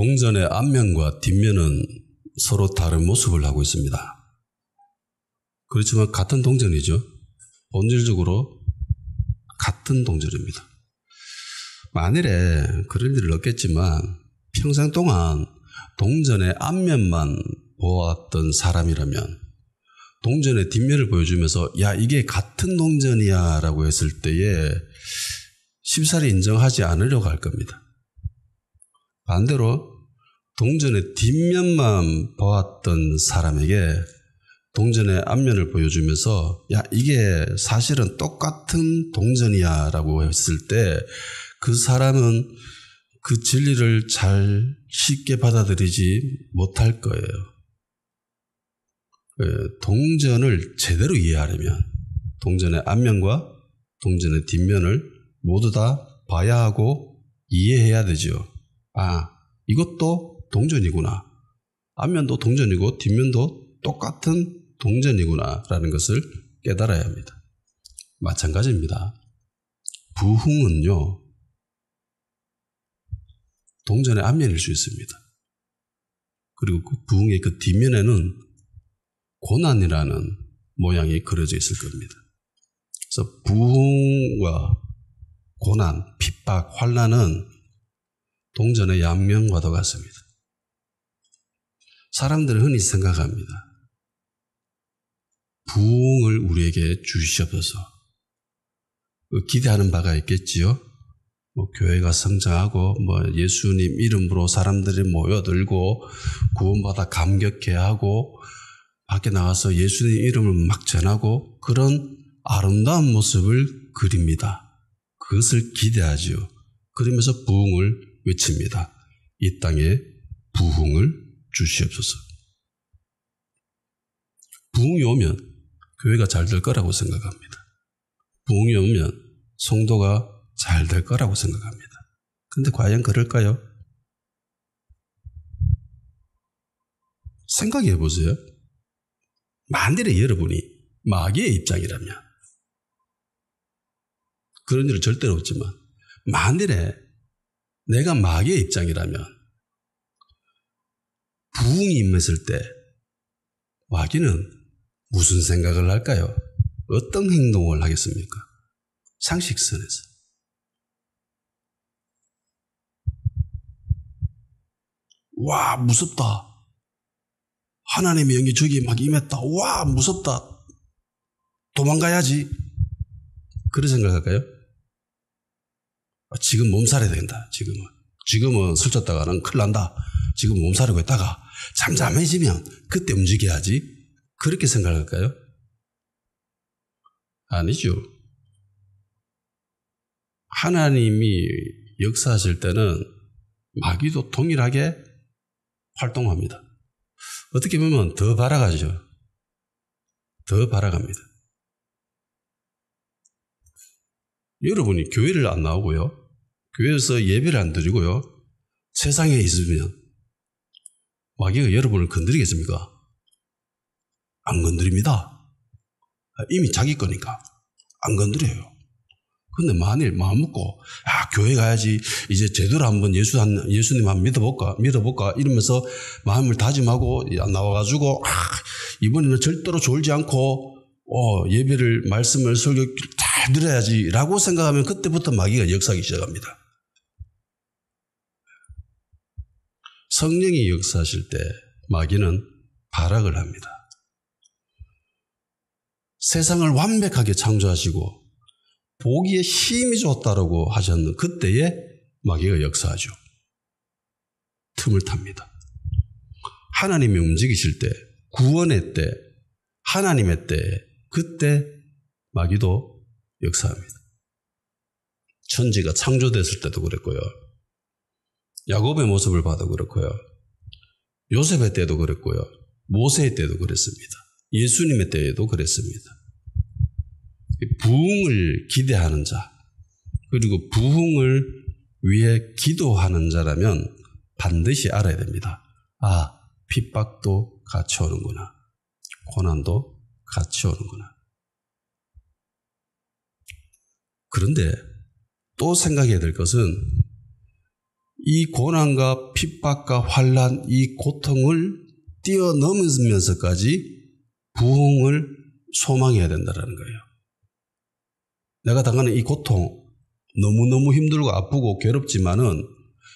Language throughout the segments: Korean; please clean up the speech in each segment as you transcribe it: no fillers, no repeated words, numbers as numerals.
동전의 앞면과 뒷면은 서로 다른 모습을 하고 있습니다. 그렇지만 같은 동전이죠. 본질적으로 같은 동전입니다. 만일에 그럴 일은 없겠지만 평생 동안 동전의 앞면만 보았던 사람이라면 동전의 뒷면을 보여주면서 야 이게 같은 동전이야 라고 했을 때에 쉽사리 인정하지 않으려고 할 겁니다. 반대로 동전의 뒷면만 보았던 사람에게 동전의 앞면을 보여주면서 야 이게 사실은 똑같은 동전이야 라고 했을 때 그 사람은 그 진리를 잘 쉽게 받아들이지 못할 거예요. 동전을 제대로 이해하려면 동전의 앞면과 동전의 뒷면을 모두 다 봐야 하고 이해해야 되죠. 아, 이것도 동전이구나. 앞면도 동전이고 뒷면도 똑같은 동전이구나 라는 것을 깨달아야 합니다. 마찬가지입니다. 부흥은요, 동전의 앞면일 수 있습니다. 그리고 그 부흥의 그 뒷면에는 고난이라는 모양이 그려져 있을 겁니다. 그래서 부흥과 고난, 핍박, 환난은 동전의 양면과도 같습니다. 사람들은 흔히 생각합니다. 부흥을 우리에게 주시옵소서. 기대하는 바가 있겠지요. 교회가 성장하고 예수님 이름으로 사람들이 모여들고 구원받아 감격해하고 밖에 나가서 예수님 이름을 막 전하고 그런 아름다운 모습을 그립니다. 그것을 기대하죠. 그러면서 부흥을 외칩니다. 이 땅에 부흥을 주시옵소서. 부흥이 오면 교회가 잘 될 거라고 생각합니다. 부흥이 오면 성도가 잘 될 거라고 생각합니다. 그런데 과연 그럴까요? 생각해 보세요. 만일에 여러분이 마귀의 입장이라면, 그런 일은 절대로 없지만 만일에 내가 마귀의 입장이라면 부흥이 임했을 때 마귀는 무슨 생각을 할까요? 어떤 행동을 하겠습니까? 상식선에서. 와, 무섭다. 하나님의 영이 저기 막 임했다. 와, 무섭다. 도망가야지. 그런 생각할까요? 지금 몸살이 된다. 지금은 슬쳤다가는 큰일 난다. 지금 몸살이고 있다가 잠잠해지면 그때 움직여야지. 그렇게 생각할까요? 아니죠. 하나님이 역사하실 때는 마귀도 동일하게 활동합니다. 어떻게 보면 더 발악하죠. 더 발악합니다. 여러분이 교회를 안 나오고요. 교회에서 예배를 안 드리고요. 세상에 있으면 마귀가 여러분을 건드리겠습니까? 안 건드립니다. 이미 자기 거니까 안 건드려요. 근데 만일 마음 먹고 교회 가야지 이제 제대로 한번 예수님 한번 믿어볼까 이러면서 마음을 다짐하고 나와가지고 이번에는 절대로 졸지 않고 예배를 말씀을 설교 잘 들어야지 라고 생각하면 그때부터 마귀가 역사하기 시작합니다. 성령이 역사하실 때 마귀는 발악을 합니다. 세상을 완벽하게 창조하시고 보기에 힘이 좋다라고 하셨는 그때에 마귀가 역사하죠. 틈을 탑니다. 하나님이 움직이실 때, 구원의 때, 하나님의 때, 그때 마귀도 역사합니다. 천지가 창조됐을 때도 그랬고요. 야곱의 모습을 봐도 그렇고요. 요셉의 때도 그랬고요. 모세의 때도 그랬습니다. 예수님의 때에도 그랬습니다. 부흥을 기대하는 자, 그리고 부흥을 위해 기도하는 자라면 반드시 알아야 됩니다. 핍박도 같이 오는구나. 고난도 같이 오는구나. 그런데 또 생각해야 될 것은 이 고난과 핍박과 환난, 이 고통을 뛰어넘으면서까지 부흥을 소망해야 된다는 거예요. 내가 당하는 이 고통, 너무너무 힘들고 아프고 괴롭지만은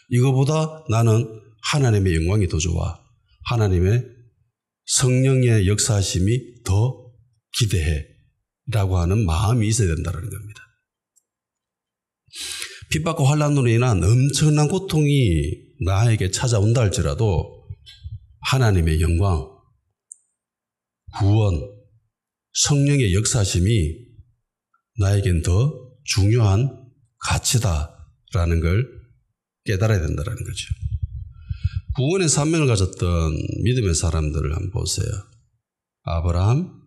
이거보다 나는 하나님의 영광이 더 좋아. 하나님의 성령의 역사하심이 더 기대해. 라고 하는 마음이 있어야 된다는 겁니다. 핍박과 환난으로 인한 엄청난 고통이 나에게 찾아온다 할지라도 하나님의 영광, 구원, 성령의 역사심이 나에겐 더 중요한 가치다라는 걸 깨달아야 된다는 거죠. 구원의 사명을 가졌던 믿음의 사람들을 한번 보세요. 아브라함,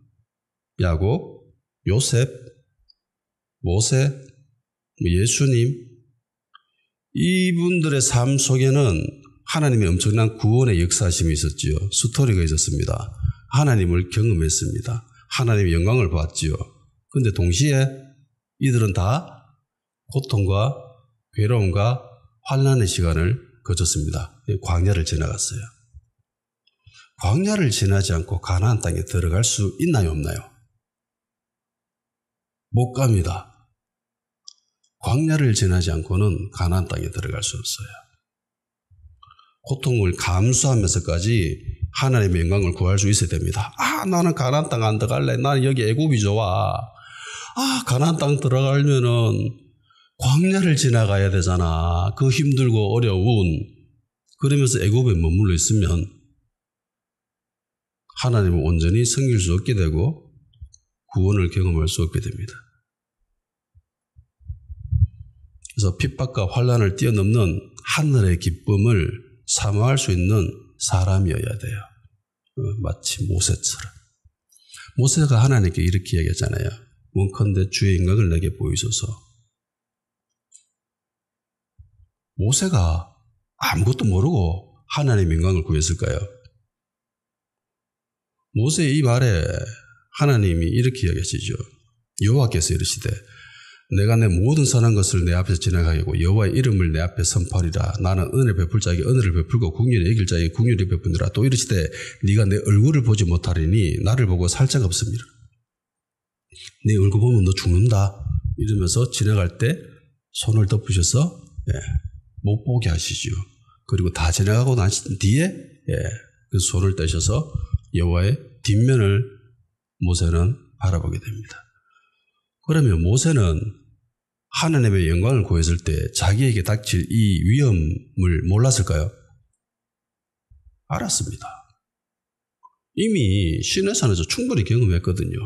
야곱, 요셉, 모세, 예수님, 이분들의 삶 속에는 하나님의 엄청난 구원의 역사심이 있었지요. 스토리가 있었습니다. 하나님을 경험했습니다. 하나님의 영광을 봤지요. 그런데 동시에 이들은 다 고통과 괴로움과 환난의 시간을 거쳤습니다. 광야를 지나갔어요. 광야를 지나지 않고 가나안 땅에 들어갈 수 있나요, 없나요? 못 갑니다. 광야를 지나지 않고는 가나안 땅에 들어갈 수 없어요. 고통을 감수하면서까지 하나님의 영광을 구할 수 있어야 됩니다. 나는 가나안 땅 안 들어갈래. 나는 여기 애굽이 좋아. 가나안 땅 들어가려면은 광야를 지나가야 되잖아. 그 힘들고 어려운. 그러면서 애굽에 머물러 있으면 하나님을 온전히 섬길 수 없게 되고 구원을 경험할 수 없게 됩니다. 그래서 핍박과 환난을 뛰어넘는 하늘의 기쁨을 사모할 수 있는 사람이어야 돼요. 마치 모세처럼. 모세가 하나님께 이렇게 얘기했잖아요. 원컨대 주의 영광을 내게 보이소서. 모세가 아무것도 모르고 하나님의 영광을 구했을까요? 모세의 이 말에 하나님이 이렇게 이야기하시죠. 여호와께서 이르시되 내가 내 모든 선한 것을 내 앞에서 지나가게 하고 여호와의 이름을 내 앞에 선포하리라. 나는 은혜를 베풀 자에게 은혜를 베풀고 긍휼을 여길 자에게 긍휼을 베푸니라. 또 이르시되 네가 내 얼굴을 보지 못하리니 나를 보고 살 자가 없습니다. 네 얼굴 보면 너 죽는다. 이러면서 지나갈 때 손을 덮으셔서 못 보게 하시죠. 그리고 다 지나가고 난 뒤에 그 손을 떼셔서 여호와의 뒷면을 모세는 바라보게 됩니다. 그러면 모세는 하나님의 영광을 구했을 때 자기에게 닥칠 이 위험을 몰랐을까요? 알았습니다. 이미 시내산에서 충분히 경험했거든요.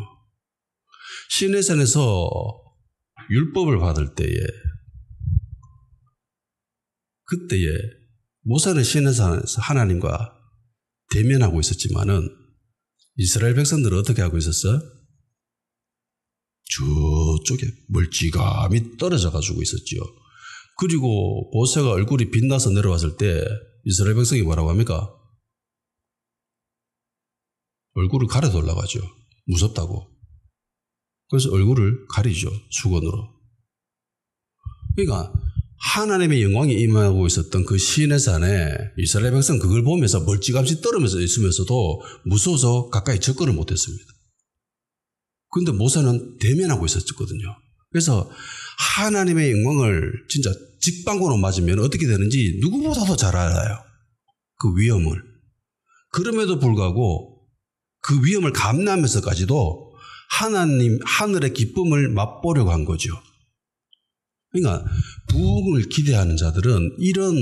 시내산에서 율법을 받을 때에 그때에 모세는 시내산에서 하나님과 대면하고 있었지만은 이스라엘 백성들은 어떻게 하고 있었어요? 저쪽에 멀찌감이 떨어져 가지고 있었지요. 그리고 모세가 얼굴이 빛나서 내려왔을 때 이스라엘 백성이 뭐라고 합니까? 얼굴을 가려서 올라가죠. 무섭다고. 그래서 얼굴을 가리죠. 수건으로. 그러니까 하나님의 영광이 임하고 있었던 그 시내산에 이스라엘 백성은 그걸 보면서 멀찌감치 떨어져 있으면서도 무서워서 가까이 접근을 못했습니다. 그런데 모세는 대면하고 있었거든요. 그래서 하나님의 영광을 진짜 직방으로 맞으면 어떻게 되는지 누구보다도 잘 알아요. 그 위험을. 그럼에도 불구하고 그 위험을 감내하면서까지도 하나님, 하늘의 기쁨을 맛보려고 한 거죠. 그러니까 부흥을 기대하는 자들은 이런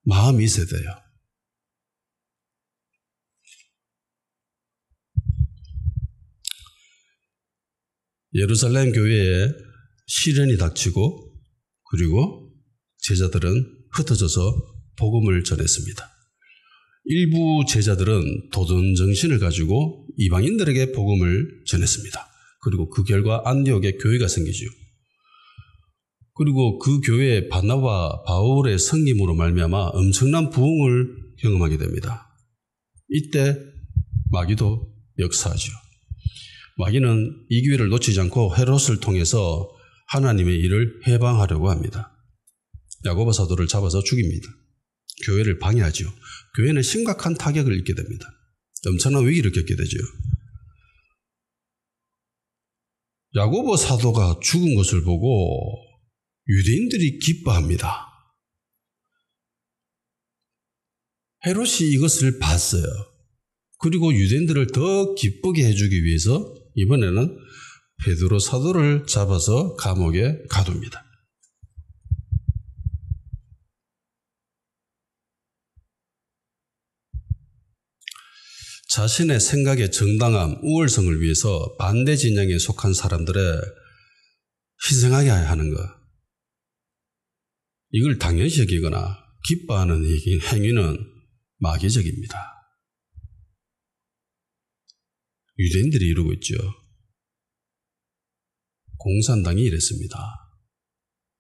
마음이 있어야 돼요. 예루살렘 교회에 시련이 닥치고 그리고 제자들은 흩어져서 복음을 전했습니다. 일부 제자들은 도전정신을 가지고 이방인들에게 복음을 전했습니다. 그리고 그 결과 안디옥에 교회가 생기죠. 그리고 그 교회에 바나바, 바울의 섬김으로 말미암아 엄청난 부흥을 경험하게 됩니다. 이때 마귀도 역사하죠. 마귀는 이 기회를 놓치지 않고 헤롯을 통해서 하나님의 일을 해방하려고 합니다. 야고보 사도를 잡아서 죽입니다. 교회를 방해하죠. 교회는 심각한 타격을 입게 됩니다. 엄청난 위기를 겪게 되죠. 야고보 사도가 죽은 것을 보고 유대인들이 기뻐합니다. 헤롯이 이것을 봤어요. 그리고 유대인들을 더 기쁘게 해주기 위해서 이번에는 베드로 사도를 잡아서 감옥에 가둡니다. 자신의 생각의 정당함, 우월성을 위해서 반대 진영에 속한 사람들을 희생하게 하는 것. 이걸 당연시 여기거나 기뻐하는 행위는 마귀적입니다. 유대인들이 이러고 있죠. 공산당이 이랬습니다.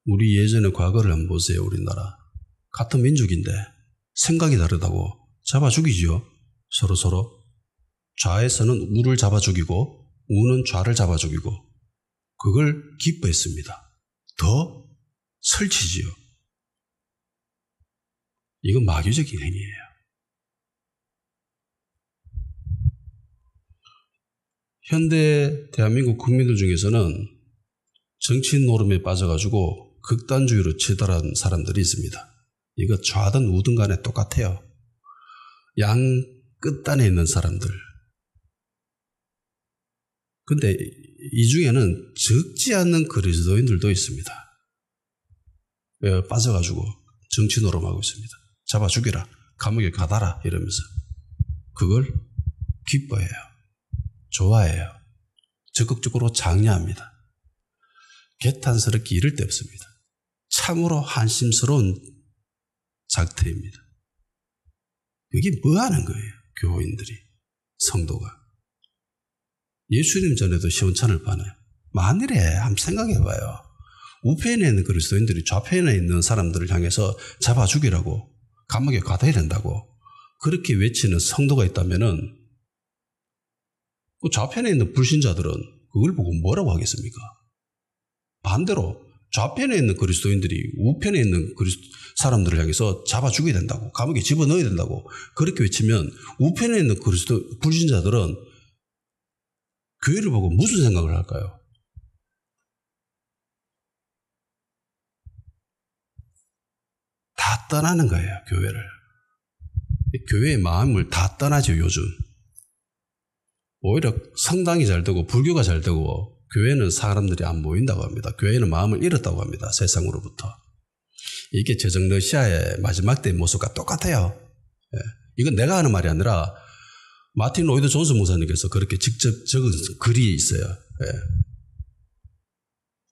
우리 예전의 과거를 한번 보세요. 우리나라. 같은 민족인데 생각이 다르다고 잡아 죽이죠. 서로. 좌에서는 우를 잡아 죽이고 우는 좌를 잡아 죽이고 그걸 기뻐했습니다. 더 설치지요. 이건 마귀적인 행위예요. 현대 대한민국 국민들 중에서는 정치 노름에 빠져가지고 극단주의로 치달은 사람들이 있습니다. 이거 좌든 우든 간에 똑같아요. 양 끝단에 있는 사람들. 근데 이 중에는 적지 않는 그리스도인들도 있습니다. 빠져가지고 정치 노름하고 있습니다. 잡아 죽여라. 감옥에 가다라 이러면서. 그걸 기뻐해요. 좋아해요. 적극적으로 장려합니다. 개탄스럽게 이를 데 없습니다. 참으로 한심스러운 작태입니다. 이게 뭐 하는 거예요? 교인들이, 성도가. 예수님 전에도 시원찮을 바나요? 만일에 한번 생각해봐요. 우편에 있는 그리스도인들이 좌편에 있는 사람들을 향해서 잡아 죽이라고 감옥에 가둬야 된다고 그렇게 외치는 성도가 있다면은 그 좌편에 있는 불신자들은 그걸 보고 뭐라고 하겠습니까? 반대로 좌편에 있는 그리스도인들이 우편에 있는 사람들을 향해서 잡아 죽여야 된다고 감옥에 집어넣어야 된다고 그렇게 외치면 우편에 있는 불신자들은 교회를 보고 무슨 생각을 할까요? 다 떠나는 거예요. 교회를. 교회의 마음을 다 떠나죠. 요즘. 오히려 성당이 잘 되고 불교가 잘 되고 교회는 사람들이 안 모인다고 합니다. 교회는 마음을 잃었다고 합니다. 세상으로부터. 이게 제정 러시아의 마지막 때의 모습과 똑같아요. 예. 이건 내가 하는 말이 아니라 마틴 로이드 존스 목사님께서 그렇게 직접 적은 글이 있어요. 예.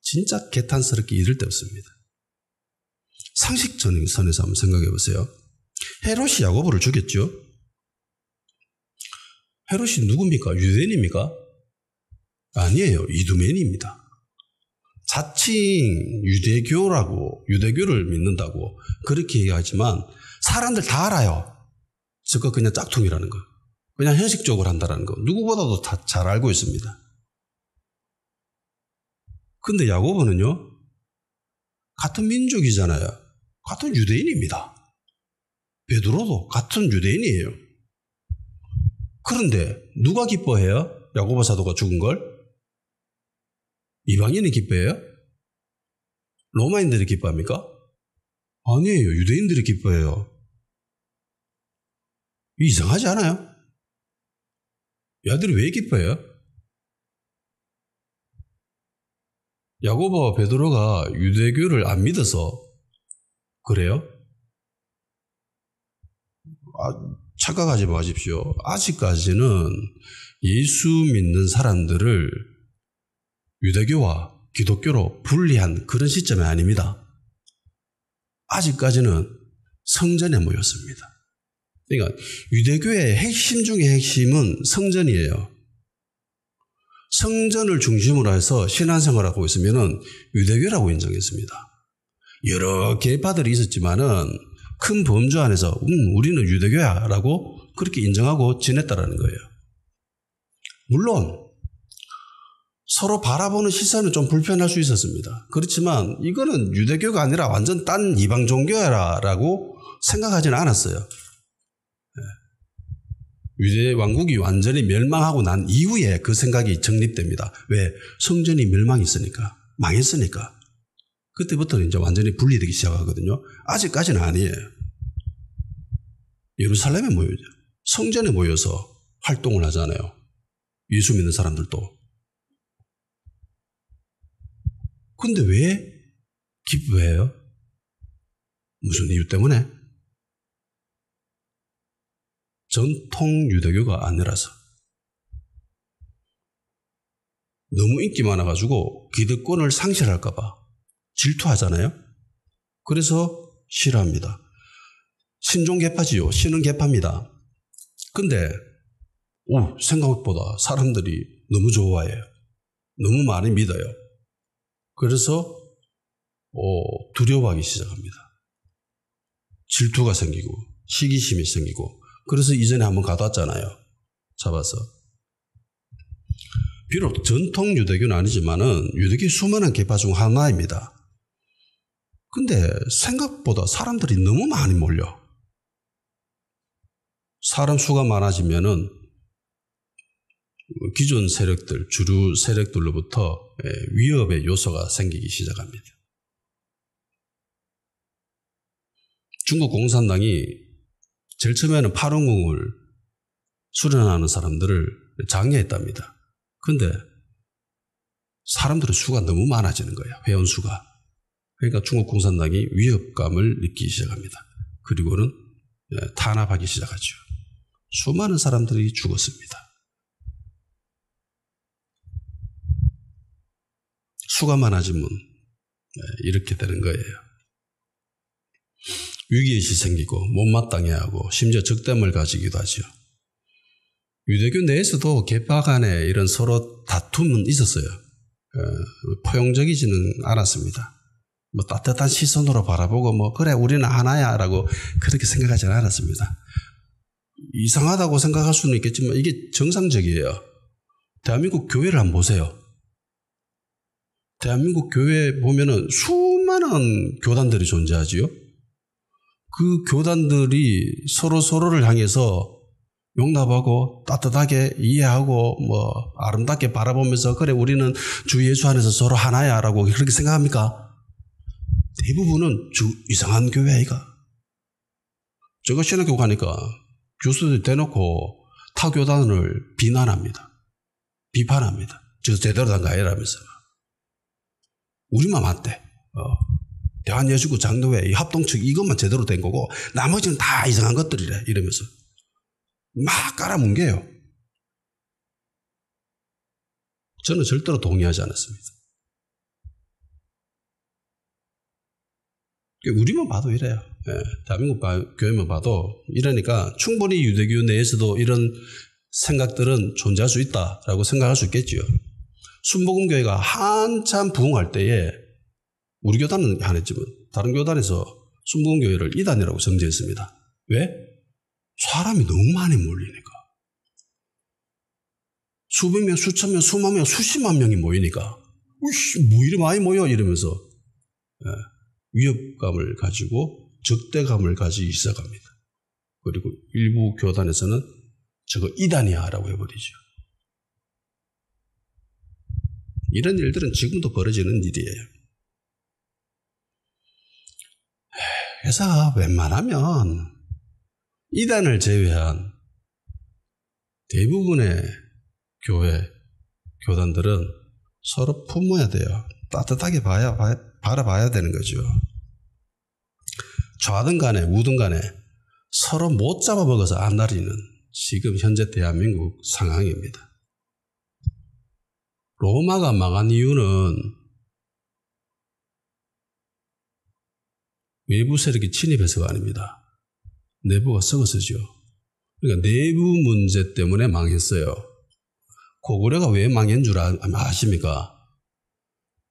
진짜 개탄스럽게 이를 데 없습니다. 상식적인 선에서 한번 생각해 보세요. 헤롯이 야고보를 죽였죠. 헤롯이 누굽니까? 유대인입니까? 아니에요. 이두메인입니다. 자칭 유대교를 믿는다고 그렇게 얘기하지만 사람들 다 알아요. 저거 그냥 짝퉁이라는 거. 그냥 형식적으로 한다는 거. 누구보다도 다 잘 알고 있습니다. 근데 야고보는요. 같은 민족이잖아요. 같은 유대인입니다. 베드로도 같은 유대인이에요. 그런데 누가 기뻐해요? 야고보 사도가 죽은 걸? 이방인이 기뻐해요? 로마인들이 기뻐합니까? 아니에요. 유대인들이 기뻐해요. 이상하지 않아요? 야들이 왜 기뻐해요? 야고보와 베드로가 유대교를 안 믿어서 그래요? 착각하지 마십시오. 아직까지는 예수 믿는 사람들을 유대교와 기독교로 분리한 그런 시점이 아닙니다. 아직까지는 성전에 모였습니다. 그러니까 유대교의 핵심 중의 핵심은 성전이에요. 성전을 중심으로 해서 신앙생활을 하고 있으면 유대교라고 인정했습니다. 여러 계파들이 있었지만은 큰 범주 안에서 우리는 유대교야 라고 그렇게 인정하고 지냈다라는 거예요. 물론 서로 바라보는 시선은 좀 불편할 수 있었습니다. 그렇지만 이거는 유대교가 아니라 완전 딴 이방 종교라고 생각하지는 않았어요. 유대 왕국이 완전히 멸망하고 난 이후에 그 생각이 정립됩니다. 왜? 성전이 멸망했으니까, 망했으니까. 그때부터는 이제 완전히 분리되기 시작하거든요. 아직까지는 아니에요. 예루살렘에 모여요. 성전에 모여서 활동을 하잖아요. 예수 믿는 사람들도. 근데 왜 기뻐해요? 무슨 이유 때문에? 전통 유대교가 아니라서. 너무 인기 많아가지고 기득권을 상실할까봐 질투하잖아요. 그래서 싫어합니다. 신종 계파지요. 신은 계파입니다. 근데 생각보다 사람들이 너무 좋아해요. 너무 많이 믿어요. 그래서 두려워하기 시작합니다. 질투가 생기고 시기심이 생기고 그래서 이전에 한번 가둬왔잖아요. 잡아서. 비록 전통 유대교는 아니지만은 유대교의 수많은 계파 중 하나입니다. 근데 생각보다 사람들이 너무 많이 몰려. 사람 수가 많아지면은 기존 세력들, 주류 세력들로부터 위협의 요소가 생기기 시작합니다. 중국 공산당이 제일 처음에는 파룬궁을 수련하는 사람들을 장려했답니다. 근데 사람들의 수가 너무 많아지는 거예요. 회원 수가. 그러니까 중국 공산당이 위협감을 느끼기 시작합니다. 그리고는 탄압하기 시작하죠. 수많은 사람들이 죽었습니다. 수가 많아지면 이렇게 되는 거예요. 위기의식이 생기고 못마땅해하고 심지어 적대감을 가지기도 하죠. 유대교 내에서도 계파 간에 이런 서로 다툼은 있었어요. 포용적이지는 않았습니다. 뭐 따뜻한 시선으로 바라보고 그래 우리는 하나야 라고 그렇게 생각하지는 않았습니다. 이상하다고 생각할 수는 있겠지만 이게 정상적이에요. 대한민국 교회를 한번 보세요. 대한민국 교회에 보면은 수많은 교단들이 존재하지요. 그 교단들이 서로를 향해서 용납하고 따뜻하게 이해하고 아름답게 바라보면서 그래 우리는 주 예수 안에서 서로 하나야 라고 그렇게 생각합니까? 대부분은 이상한 교회 아이가. 제가 신학교 가니까 교수들이 대놓고 타 교단을 비난합니다. 비판합니다. 저 제대로 된 거 아니라면서. 우리만 맞대. 대한예수교 장로회 합동측 이것만 제대로 된 거고 나머지는 다 이상한 것들이래 이러면서 막 깔아뭉개요. 저는 절대로 동의하지 않았습니다. 우리만 봐도 이래요. 대한민국 교회만 봐도 이러니까 충분히 유대교 내에서도 이런 생각들은 존재할 수 있다라고 생각할 수 있겠죠. 순복음교회가 한참 부흥할 때에 우리 교단은 안 했지만 다른 교단에서 순복음교회를 이단이라고 정죄했습니다. 왜? 사람이 너무 많이 몰리니까. 수백 명, 수천 명, 수만 명, 수십만 명이 모이니까 뭐 이리 많이 모여 이러면서 위협감을 가지고 적대감을 가지기 시작합니다. 그리고 일부 교단에서는 저거 이단이야 라고 해버리죠. 이런 일들은 지금도 벌어지는 일이에요. 그래서 웬만하면 이단을 제외한 대부분의 교단들은 서로 품어야 돼요. 따뜻하게 바라봐야 되는 거죠. 좌든 간에 우든 간에 서로 못 잡아먹어서 안달이는 지금 현재 대한민국 상황입니다. 로마가 망한 이유는 외부 세력이 침입해서가 아닙니다. 내부가 썩어서죠. 그러니까 내부 문제 때문에 망했어요. 고구려가 왜 망한 줄 아십니까?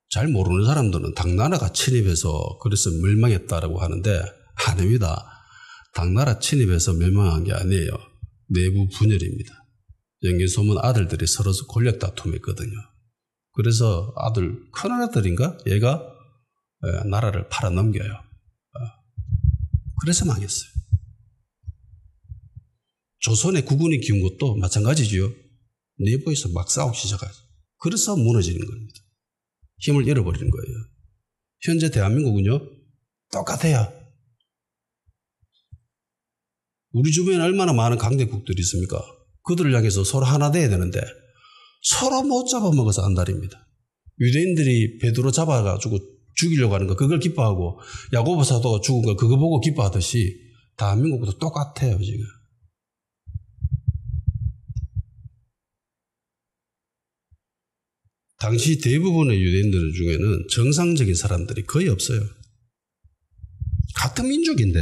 잘 모르는 사람들은 당나라가 침입해서 그래서 멸망했다라고 하는데 아닙니다. 당나라 침입해서 멸망한 게 아니에요. 내부 분열입니다. 영계소문 아들들이 서로 권력 다툼했거든요. 그래서 큰아들인가? 얘가 나라를 팔아넘겨요. 그래서 망했어요. 조선의 국군이 기운 것도 마찬가지지요. 내부에서 막 싸우기 시작하죠. 그래서 무너지는 겁니다. 힘을 잃어버리는 거예요. 현재 대한민국은요, 똑같아요. 우리 주변에 얼마나 많은 강대국들이 있습니까? 그들을 향해서 서로 하나 돼야 되는데 서로 못 잡아먹어서 안달입니다. 유대인들이 베드로 잡아가지고 죽이려고 하는 거 그걸 기뻐하고 야고보 사도가 죽은 거 그거 보고 기뻐하듯이 대한민국도 똑같아요 지금. 당시 대부분의 유대인들 중에는 정상적인 사람들이 거의 없어요. 같은 민족인데,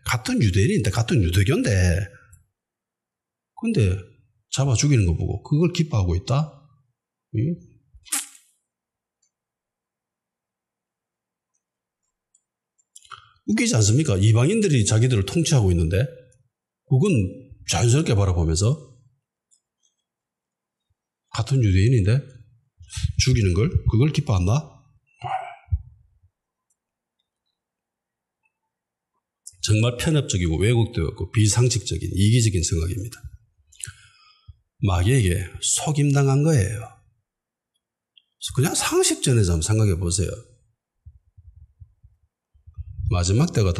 같은 유대인인데, 같은 유대교인데, 근데 잡아 죽이는 거 보고 그걸 기뻐하고 있다? 응? 웃기지 않습니까? 이방인들이 자기들을 통치하고 있는데, 그건 자연스럽게 바라보면서 같은 유대인인데 죽이는 걸, 그걸 기뻐한다? 정말 편협적이고 왜곡되었고 비상식적인 이기적인 생각입니다. 마귀에게 속임당한 거예요. 그냥 상식전에서 한번 생각해 보세요. 마지막 때가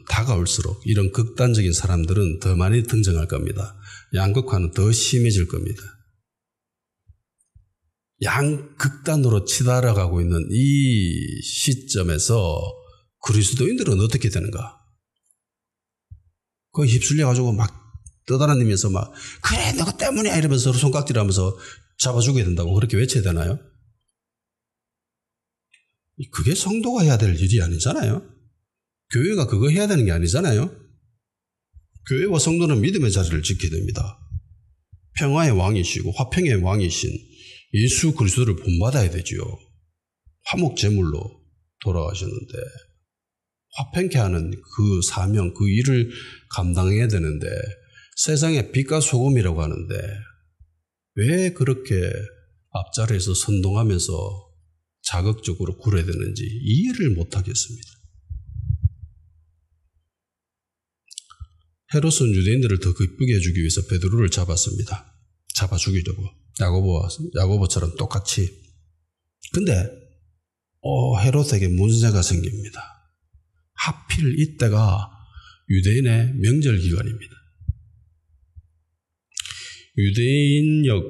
다가올수록 이런 극단적인 사람들은 더 많이 등장할 겁니다. 양극화는 더 심해질 겁니다. 양극단으로 치달아가고 있는 이 시점에서 그리스도인들은 어떻게 되는가? 거기 휩쓸려가지고 막 떠다니면서 막 그래 너가 때문이야 이러면서 서로 손깍질하면서 잡아 죽여야 된다고 그렇게 외쳐야 되나요? 그게 성도가 해야 될 일이 아니잖아요. 교회가 그거 해야 되는 게 아니잖아요. 교회와 성도는 믿음의 자리를 지켜야 됩니다. 평화의 왕이시고 화평의 왕이신 예수 그리스도를 본받아야 되지요. 화목 제물로 돌아가셨는데 화평케 하는 그 사명, 그 일을 감당해야 되는데 세상의 빛과 소금이라고 하는데 왜 그렇게 앞자리에서 선동하면서 자극적으로 굴어야 되는지 이해를 못하겠습니다. 헤롯은 유대인들을 더 기쁘게 해주기 위해서 베드로를 잡았습니다. 잡아 죽이려고. 야고보처럼 똑같이. 근데 헤롯에게 문제가 생깁니다. 하필 이때가 유대인의 명절 기간입니다. 유대인력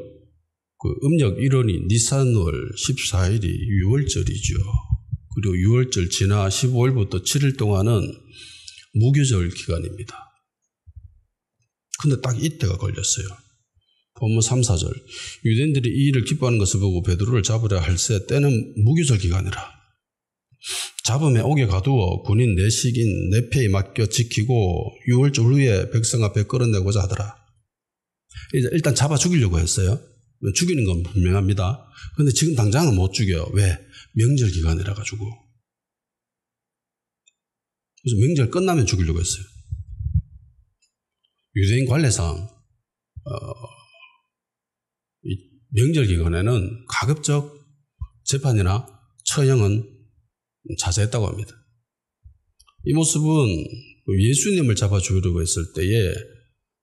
음력 1월이 니산월 14일이 유월절이죠. 그리고 유월절 지나 15일부터 7일 동안은 무교절 기간입니다. 근데 딱 이때가 걸렸어요. 본문 3, 4절. 유대인들이 이 일을 기뻐하는 것을 보고 베드로를 잡으려 할새 때는 무교절 기간이라. 잡음에 옥에 가두어 군인 내식인 내패에 맡겨 지키고 6월절 후에 백성 앞에 끌어내고자 하더라. 일단 잡아 죽이려고 했어요. 죽이는 건 분명합니다. 그런데 지금 당장은 못 죽여요. 왜? 명절 기간이라 가지고. 그래서 명절 끝나면 죽이려고 했어요. 유대인 관례상 이 명절 기간에는 가급적 재판이나 처형은 자제했다고 합니다. 이 모습은 예수님을 잡아 죽이려고 했을 때의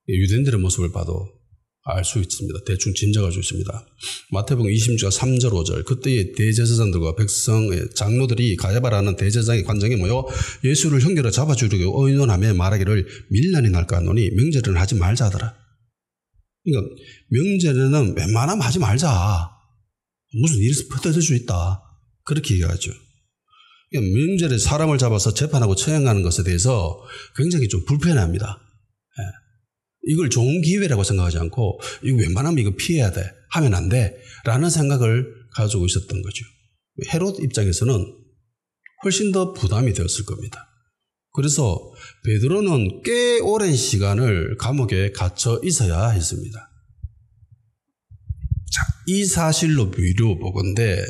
유대인들의 모습을 봐도 알 수 있습니다. 대충 짐작할 수 있습니다. 마태복음 20장 3절 5절. 그때의 대제사장들과 백성의 장로들이 가야바라는 대제사장의 관장에 모여 예수를 형제로 잡아 죽이려고 의논하며 말하기를 밀란이 날까 하노니 명절에는 하지 말자 하더라. 그러니까 명절에는 웬만하면 하지 말자. 무슨 일이 퍼져질 수 있다. 그렇게 얘기하죠. 그러니까 명절에 사람을 잡아서 재판하고 처형하는 것에 대해서 굉장히 좀 불편해합니다. 이걸 좋은 기회라고 생각하지 않고 이거 웬만하면 이거 피해야 돼. 하면 안 돼. 라는 생각을 가지고 있었던 거죠. 헤롯 입장에서는 훨씬 더 부담이 되었을 겁니다. 그래서 베드로는 꽤 오랜 시간을 감옥에 갇혀 있어야 했습니다. 자, 이 사실로 미루어 보건대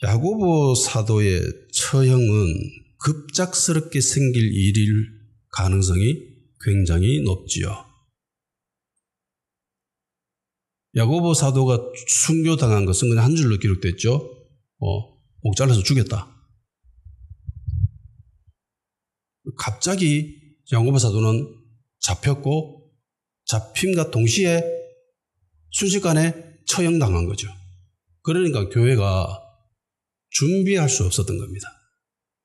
야고보 사도의 처형은 급작스럽게 생길 일일 가능성이 굉장히 높지요. 야고보 사도가 순교당한 것은 그냥 한 줄로 기록됐죠. 목 잘라서 죽였다. 갑자기 야고보 사도는 잡혔고 잡힘과 동시에 순식간에 처형당한 거죠. 그러니까 교회가 준비할 수 없었던 겁니다.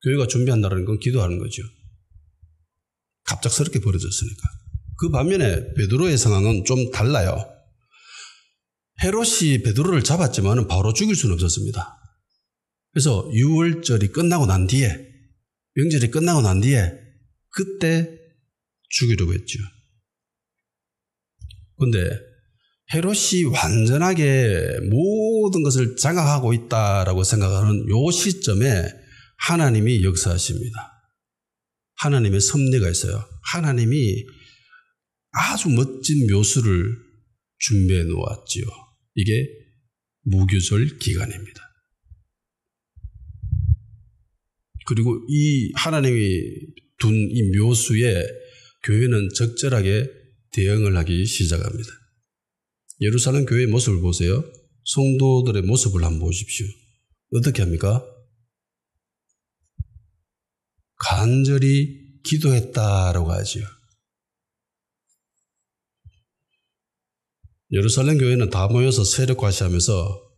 교회가 준비한다는 건 기도하는 거죠. 갑작스럽게 벌어졌으니까. 그 반면에 베드로의 상황은 좀 달라요. 헤롯이 베드로를 잡았지만 바로 죽일 수는 없었습니다. 그래서 유월절이 끝나고 난 뒤에, 명절이 끝나고 난 뒤에 그때 죽이려고 했죠. 그런데 헤롯이 완전하게 모든 것을 장악하고 있다라고 생각하는 이 시점에 하나님이 역사하십니다. 하나님의 섭리가 있어요. 하나님이 아주 멋진 묘수를 준비해 놓았지요. 이게 무교절 기간입니다. 그리고 이 하나님이 둔 이 묘수에 교회는 적절하게 대응을 하기 시작합니다. 예루살렘 교회의 모습을 보세요. 성도들의 모습을 한번 보십시오. 어떻게 합니까? 간절히 기도했다라고 하지요. 예루살렘 교회는 다 모여서 세력 과시하면서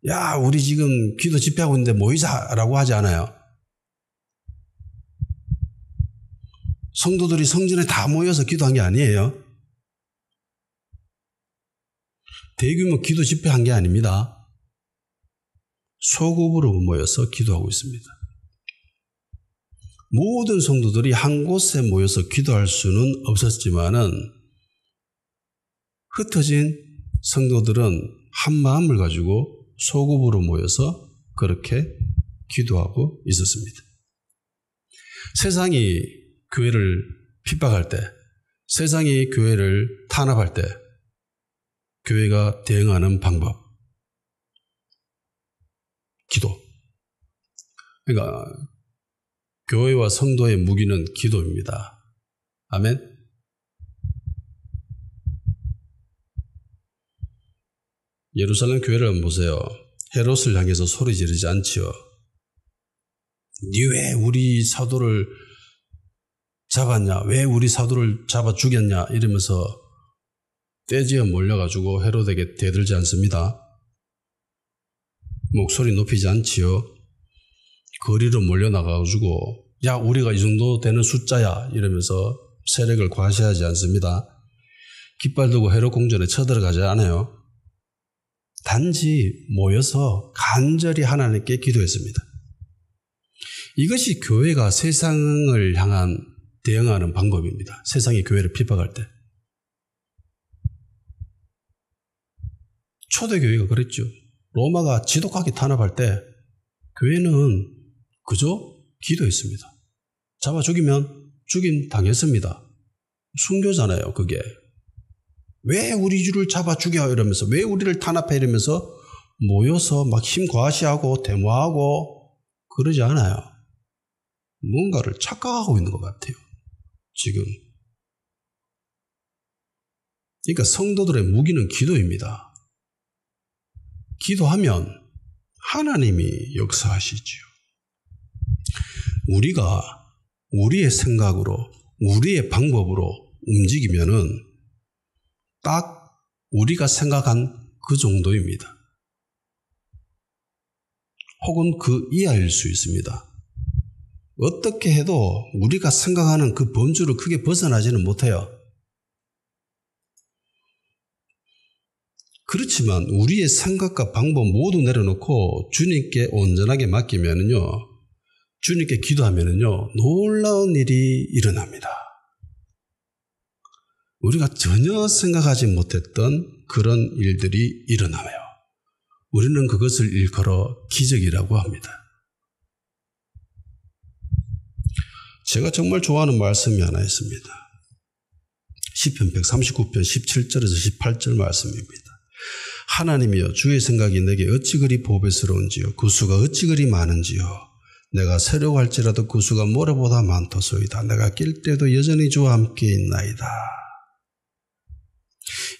야, 우리 지금 기도 집회하고 있는데 모이자라고 하지 않아요. 성도들이 성전에 다 모여서 기도한 게 아니에요. 대규모 기도 집회한 게 아닙니다. 소급으로 모여서 기도하고 있습니다. 모든 성도들이 한 곳에 모여서 기도할 수는 없었지만은 흩어진 성도들은 한 마음을 가지고 소급으로 모여서 그렇게 기도하고 있었습니다. 세상이 교회를 핍박할 때, 세상이 교회를 탄압할 때 교회가 대응하는 방법, 기도. 그러니까 교회와 성도의 무기는 기도입니다. 아멘. 예루살렘 교회를 한번 보세요. 헤롯을 향해서 소리 지르지 않지요. 니 왜 우리 사도를 잡았냐? 왜 우리 사도를 잡아 죽였냐? 이러면서 떼지어 몰려가지고 헤롯에게 대들지 않습니다. 목소리 높이지 않지요. 거리로 몰려나가가지고 야, 우리가 이 정도 되는 숫자야 이러면서 세력을 과시하지 않습니다. 깃발 들고 헤롯 궁전에 쳐들어가지 않아요. 단지 모여서 간절히 하나님께 기도했습니다. 이것이 교회가 세상을 향한 대응하는 방법입니다. 세상이 교회를 핍박할 때. 초대교회가 그랬죠. 로마가 지독하게 탄압할 때 교회는 그저 기도했습니다. 잡아 죽이면 죽임 당했습니다. 순교잖아요, 그게. 왜 우리 주를 잡아 죽여 이러면서, 왜 우리를 탄압해 이러면서 모여서 막 힘 과시하고 데모하고 그러지 않아요. 뭔가를 착각하고 있는 것 같아요, 지금. 그러니까 성도들의 무기는 기도입니다. 기도하면 하나님이 역사하시지요. 우리가 우리의 생각으로, 우리의 방법으로 움직이면은 딱 우리가 생각한 그 정도입니다. 혹은 그 이하일 수 있습니다. 어떻게 해도 우리가 생각하는 그 범주를 크게 벗어나지는 못해요. 그렇지만 우리의 생각과 방법 모두 내려놓고 주님께 온전하게 맡기면은요, 주님께 기도하면은요, 놀라운 일이 일어납니다. 우리가 전혀 생각하지 못했던 그런 일들이 일어나요. 우리는 그것을 일컬어 기적이라고 합니다. 제가 정말 좋아하는 말씀이 하나 있습니다. 시편 139편 17절에서 18절 말씀입니다. 하나님이여, 주의 생각이 내게 어찌 그리 보배스러운지요, 그 수가 어찌 그리 많은지요. 내가 세려고 할지라도 그 수가 모래보다 많도소이다. 내가 낄 때도 여전히 주와 함께 있나이다.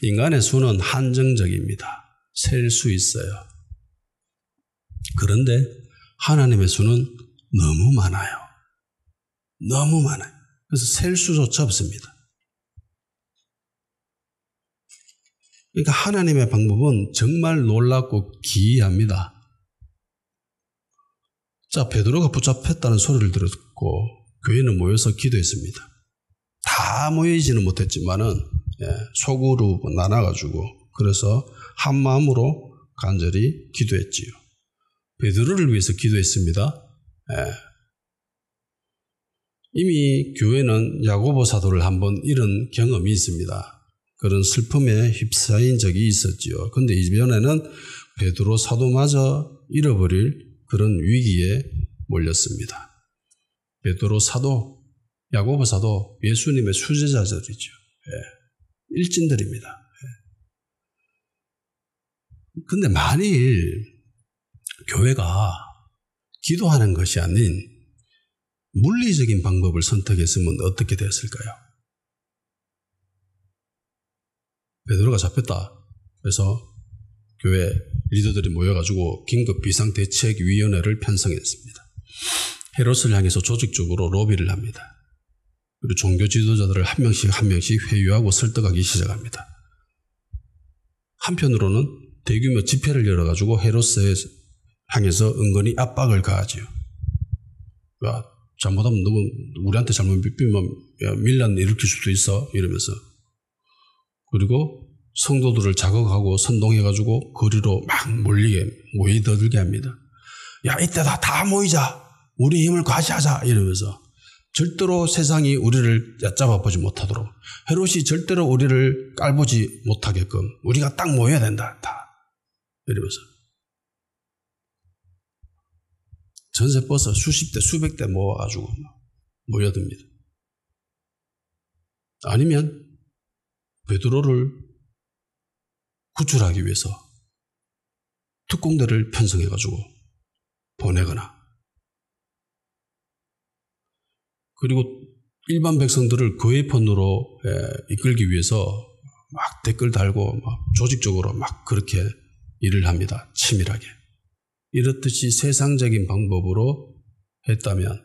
인간의 수는 한정적입니다. 셀 수 있어요. 그런데 하나님의 수는 너무 많아요. 너무 많아요. 그래서 셀 수조차 없습니다. 그러니까 하나님의 방법은 정말 놀랍고 기이합니다. 자, 베드로가 붙잡혔다는 소리를 듣고 교회는 모여서 기도했습니다. 다 모이지는 못했지만은 소그룹 나눠가지고 그래서 한 마음으로 간절히 기도했지요. 베드로를 위해서 기도했습니다. 이미 교회는 야고보 사도를 한번 잃은 경험이 있습니다. 그런 슬픔에 휩싸인 적이 있었지요. 그런데 이번에는 베드로 사도마저 잃어버릴 그런 위기에 몰렸습니다. 베드로 사도, 야고보 사도 예수님의 수제자들이죠. 일진들입니다. 그런데 만일 교회가 기도하는 것이 아닌 물리적인 방법을 선택했으면 어떻게 되었을까요? 베드로가 잡혔다. 그래서 교회 리더들이 모여가지고 긴급 비상대책위원회를 편성했습니다. 헤롯을 향해서 조직적으로 로비를 합니다. 그리고 종교 지도자들을 한 명씩 회유하고 설득하기 시작합니다. 한편으로는 대규모 집회를 열어가지고 헤롯에 향해서 은근히 압박을 가하지요. 야, 잘못하면 너 우리한테 잘못 삐삐면 밀란 일으킬 수도 있어 이러면서. 그리고 성도들을 자극하고 선동해가지고 거리로 막 모이들게 합니다. 야, 이때다 다 모이자. 우리 힘을 과시하자 이러면서 절대로 세상이 우리를 얕잡아 보지 못하도록, 헤롯이 절대로 우리를 깔보지 못하게끔 우리가 딱 모여야 된다. 다 이러면서 전세 버스 수십 대 수백 대 모아가지고 모여듭니다. 아니면 베드로를 구출하기 위해서 특공대를 편성해가지고 보내거나, 그리고 일반 백성들을 그의 편으로 이끌기 위해서 막 댓글 달고 막 조직적으로 막 그렇게 일을 합니다. 치밀하게. 이렇듯이 세상적인 방법으로 했다면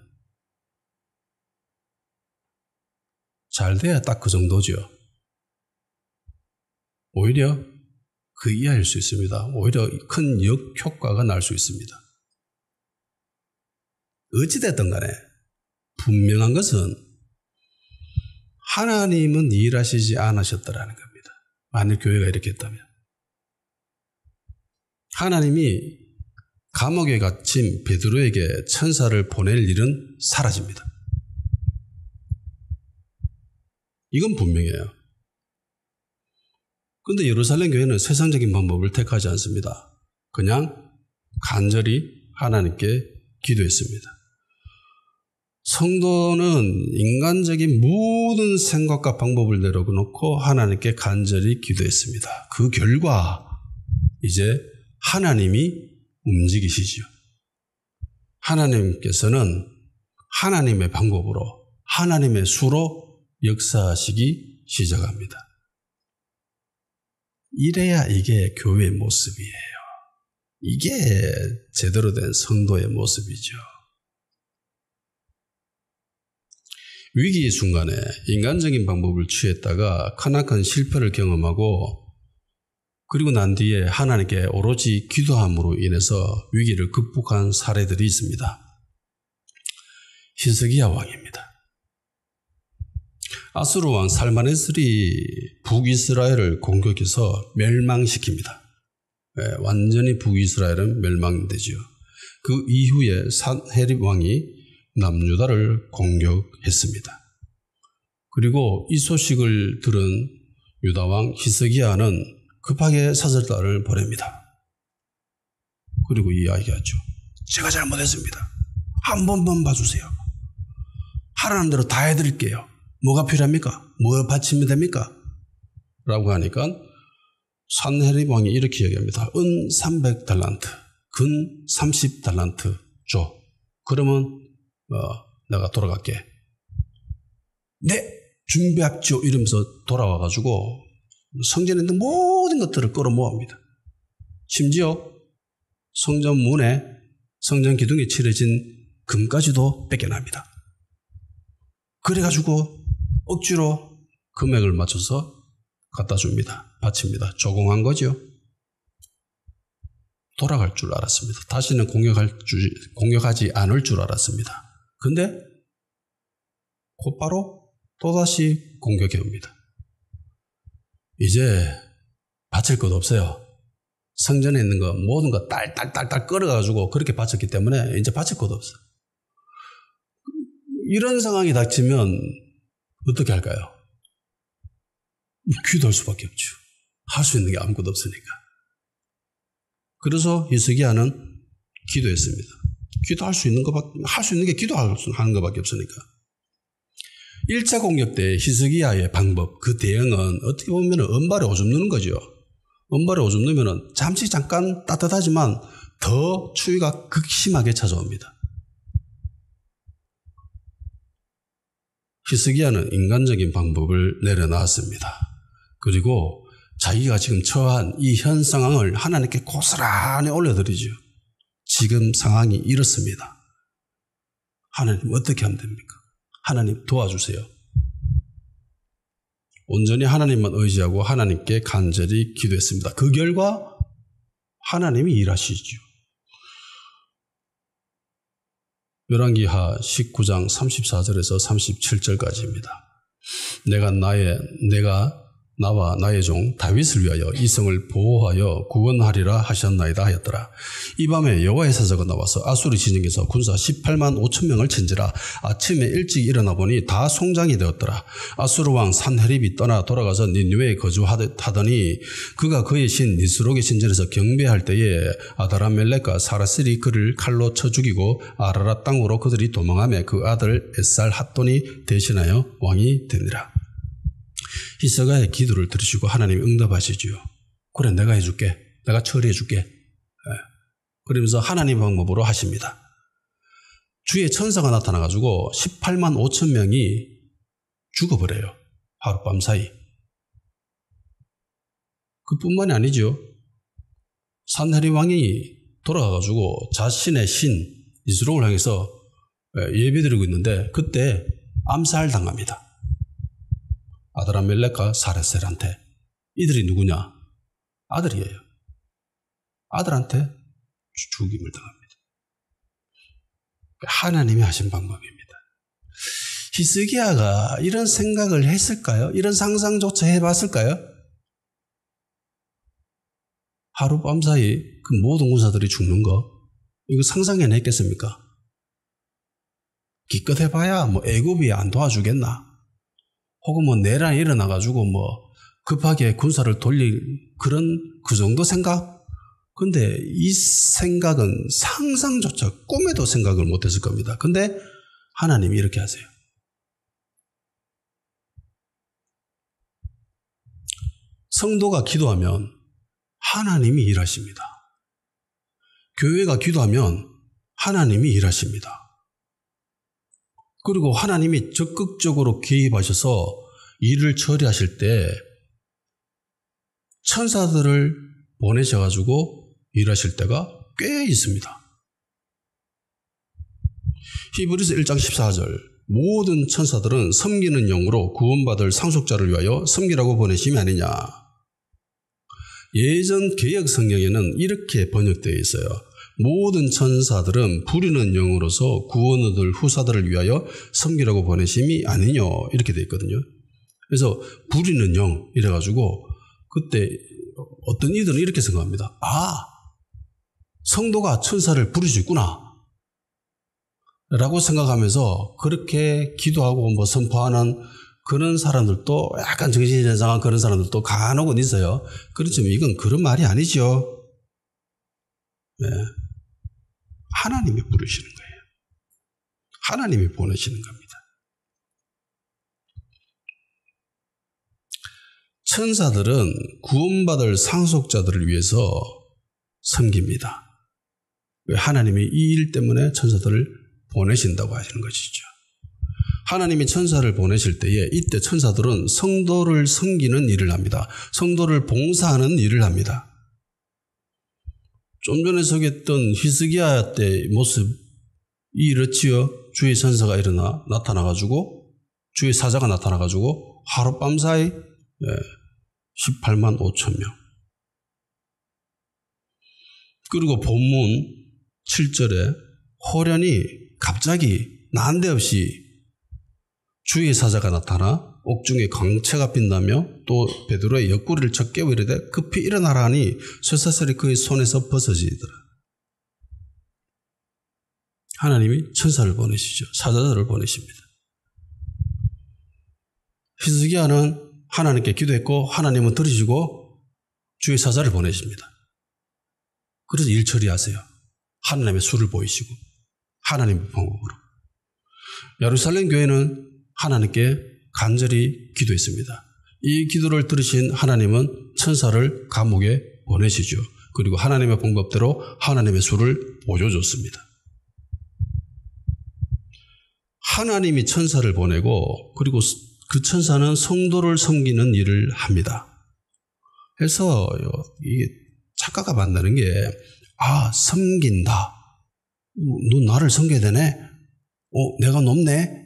잘 돼야 딱 그 정도죠. 오히려 그 이하일 수 있습니다. 오히려 큰 역효과가 날 수 있습니다. 어찌됐든 간에 분명한 것은 하나님은 일하시지 않으셨다라는 겁니다. 만일 교회가 이렇게 했다면. 하나님이 감옥에 갇힌 베드로에게 천사를 보낼 일은 사라집니다. 이건 분명해요. 그런데 예루살렘 교회는 세상적인 방법을 택하지 않습니다. 그냥 간절히 하나님께 기도했습니다. 성도는 인간적인 모든 생각과 방법을 내려놓고 하나님께 간절히 기도했습니다. 그 결과 이제 하나님이 움직이시죠. 하나님께서는 하나님의 방법으로, 하나님의 수로 역사하시기 시작합니다. 이래야 이게 교회의 모습이에요. 이게 제대로 된 성도의 모습이죠. 위기의 순간에 인간적인 방법을 취했다가 크나큰 실패를 경험하고, 그리고 난 뒤에 하나님께 오로지 기도함으로 인해서 위기를 극복한 사례들이 있습니다. 히스기야 왕입니다. 아수르 왕 살마네슬이 북이스라엘을 공격해서 멸망시킵니다. 완전히 북이스라엘은 멸망되죠. 그 이후에 산헤립 왕이 남유다를 공격했습니다. 그리고 이 소식을 들은 유다왕 히스기야는 급하게 사절단을 보냅니다. 그리고 이야기하죠. 제가 잘못했습니다. 한 번만 봐주세요. 하라는 대로 다 해드릴게요. 뭐가 필요합니까? 뭐 바치면 됩니까? 라고 하니까 산헤립 왕이 이렇게 얘기합니다. 은 300달란트, 근 30달란트 줘. 그러면 내가 돌아갈게. 네, 준비합시오. 이러면서 돌아와가지고 성전에 있는 모든 것들을 끌어모읍니다. 심지어 성전 문에 성전 기둥에 칠해진 금까지도 뺏겨납니다. 그래가지고 억지로 금액을 맞춰서 갖다 줍니다. 바칩니다. 조공한 거죠. 돌아갈 줄 알았습니다. 다시는 공격하지 않을 줄 알았습니다. 근데 곧바로 또다시 공격해 옵니다. 이제 바칠 것 없어요. 성전에 있는 거 모든 거 딸딸딸딸 끌어가지고 그렇게 바쳤기 때문에 이제 바칠 것 없어요. 이런 상황이 닥치면 어떻게 할까요? 기도할 수밖에 없죠. 할 수 있는 게 아무것도 없으니까. 그래서 히스기야는 기도했습니다. 기도할 수 있는 게 기도하는 것밖에 없으니까. 1차 공격 때 히스기야의 방법, 그 대응은 어떻게 보면 은발에 오줌 누는 거죠. 은발에 오줌 누면 잠깐 따뜻하지만 더 추위가 극심하게 찾아옵니다. 히스기야는 인간적인 방법을 내려놨습니다. 그리고 자기가 지금 처한 이 현 상황을 하나님께 고스란히 올려드리죠. 지금 상황이 이렇습니다. 하나님 어떻게 하면 됩니까? 하나님 도와주세요. 온전히 하나님만 의지하고 하나님께 간절히 기도했습니다. 그 결과 하나님이 일하시죠. 열왕기하 19장 34절에서 37절까지입니다. 내가 나와 나의 종 다윗을 위하여 이 성을 보호하여 구원하리라 하셨나이다 하였더라. 이 밤에 여호와의 사자가 나와서 아수르 진영에서 군사 18만 5천 명을 친지라. 아침에 일찍 일어나 보니 다 송장이 되었더라. 아수르 왕 산헤립이 떠나 돌아가서 니느웨에 거주하더니 그가 그의 신 니스록의 신전에서 경배할 때에 아다람멜렉과 사라셀이 그를 칼로 쳐 죽이고 아라랏 땅으로 그들이 도망하며 그 아들 에살 핫돈이 대신하여 왕이 되니라. 히스기야의 기도를 들으시고 하나님이 응답하시지요. 그래, 내가 해줄게. 내가 처리해줄게. 그러면서 하나님 방법으로 하십니다. 주의 천사가 나타나가지고 18만 5천 명이 죽어버려요. 하룻밤 사이. 그뿐만이 아니죠. 산헤립 왕이 돌아가가지고 자신의 신 니스록을 향해서 예배드리고 있는데 그때 암살당합니다. 아드람멜렉과 사레셀한테. 이들이 누구냐? 아들이에요. 아들한테 죽임을 당합니다. 하나님이 하신 방법입니다. 히스기야가 이런 생각을 했을까요? 이런 상상조차 해봤을까요? 하룻밤 사이 그 모든 군사들이 죽는 거 이거 상상해냈겠습니까? 기껏 해봐야 애굽이 안 도와주겠나? 혹은 내란이 일어나가지고 급하게 군사를 돌릴 그 정도 생각? 근데 이 생각은 상상조차 꿈에도 생각을 못했을 겁니다. 근데 하나님이 이렇게 하세요. 성도가 기도하면 하나님이 일하십니다. 교회가 기도하면 하나님이 일하십니다. 그리고 하나님이 적극적으로 개입하셔서 일을 처리하실 때 천사들을 보내셔가지고 일하실 때가 꽤 있습니다. 히브리서 1장 14절 모든 천사들은 섬기는 영으로 구원받을 상속자를 위하여 섬기라고 보내심이 아니냐. 예전 개역 성경에는 이렇게 번역되어 있어요. 모든 천사들은 부리는 영으로서 구원 얻을 후사들을 위하여 섬기라고 보내심이 아니뇨 이렇게 되어 있거든요. 그래서 부리는 영 이래가지고 그때 어떤 이들은 이렇게 생각합니다. 성도가 천사를 부릴 있구나 라고 생각하면서 그렇게 기도하고 선포하는 그런 사람들도 약간 정신이 이상한 그런 사람들도 간혹은 있어요. 그렇지만 이건 그런 말이 아니죠. 네. 하나님이 부르시는 거예요. 하나님이 보내시는 겁니다. 천사들은 구원받을 상속자들을 위해서 섬깁니다. 하나님이 이 일 때문에 천사들을 보내신다고 하시는 것이죠. 하나님이 천사를 보내실 때에 이때 천사들은 성도를 섬기는 일을 합니다. 성도를 봉사하는 일을 합니다. 좀 전에 소개했던 히스기야 때의 모습이 이렇지요. 주의 천사가 나타나가지고 주의 사자가 나타나가지고 하룻밤 사이 18만 5천 명. 그리고 본문 7절에 호련히 갑자기 난데없이 주의 사자가 나타나 옥중에 광채가 빛나며 또 베드로의 옆구리를 쳐 깨워 이르되 급히 일어나라 하니 쇠사슬이 그의 손에서 벗어지더라. 하나님이 천사를 보내시죠. 사자들을 보내십니다. 히스기야는 하나님께 기도했고 하나님은 들으시고 주의 사자를 보내십니다. 그래서 일 처리하세요. 하나님의 수를 보이시고 하나님의 방법으로. 예루살렘 교회는 하나님께 간절히 기도했습니다. 이 기도를 들으신 하나님은 천사를 감옥에 보내시죠. 그리고 하나님의 방법대로 하나님의 수를 보여줬습니다. 하나님이 천사를 보내고 그리고 그 천사는 성도를 섬기는 일을 합니다. 그래서 이게 착각가 만드는 게 섬긴다. 너 나를 섬겨야 되네. 내가 높네.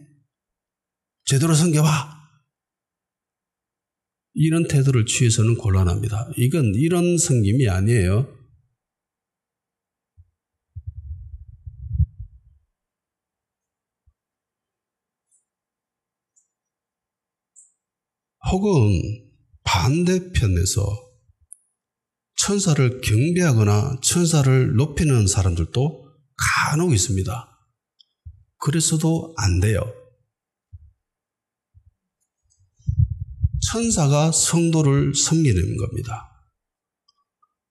제대로 섬겨봐. 이런 태도를 취해서는 곤란합니다. 이건 이런 섬김이 아니에요. 혹은 반대편에서 천사를 경배하거나 천사를 높이는 사람들도 간혹 있습니다. 그래서도 안 돼요. 천사가 성도를 섬기는 겁니다.